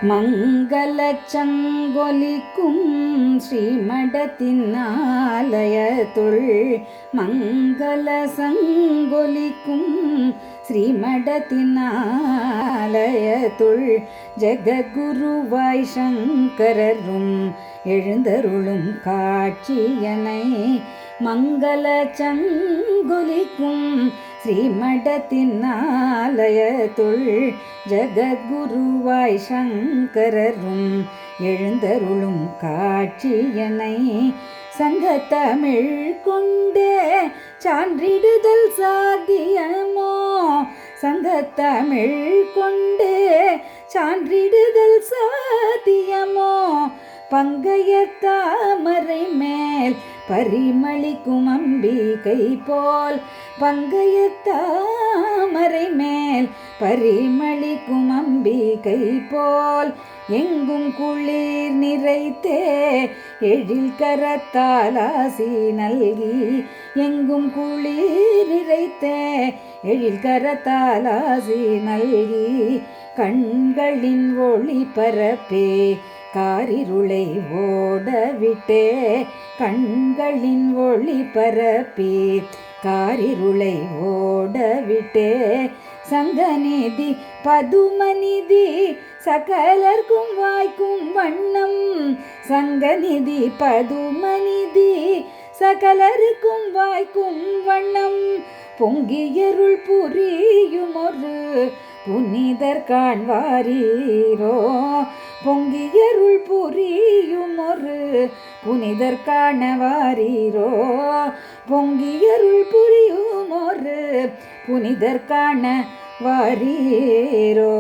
மங்களச் சங்கொலிக்கும் ஸ்ரீமடத்தின் ஆலயத்துள் மங்கள சங்கொலிக்கும் ஸ்ரீமடத்தின் ஆலயத்துள் ஜெகத்குருவாய் சங்கரரும் எழுந்தருளும் காட்சியனை மங்கள சங்கொலிக்கும் ஸ்ரீமடத்தின் ஆலயத்துள் ஜெகத்குருவாய் சங்கரரும் எழுந்தருளும் காட்சியனை சங்கத்தமிழ் கொண்டே சான்றிடுதல் சாத்தியமோ சங்கத்தமிழ் கொண்டே சான்றிடுதல் சாத்தியமோ பங்கைய தாமரை மேல் பரிமளிக்கும் அம்பிகை போல் பங்கைய தாமரை மேல் பரிமளிக்கும் அம்பிகை போல் எங்கும் குளிர் நிறைத்தே எழில் கரத்தால் ஆசி நல்கி எங்கும் குளிர் நிறைத்தே எழில் கரத்தால் ஆசி நல்கி கண்களின் ஒளி பரப்பே காரிருளை ஓடவிட்டே கண்களின் ஒளி பரப்பி காரிருளை ஓடவிட்டே சங்கநிதி பதுமநிதி சகலர்க்கும் வாய்க்கும் வண்ணம் சங்கநிதி பதுமநிதி சகலருக்கும் வாய்க்கும் வண்ணம் பொங்கியருள் புரியும் ஒரு புனிதர் காண்வாரீரோ பொங்கியருள் புரியும் ஒரு புனிதர் காணவாரீரோ பொங்கியருள் புரியும் ஒரு புனிதர் காண வாரீரோ.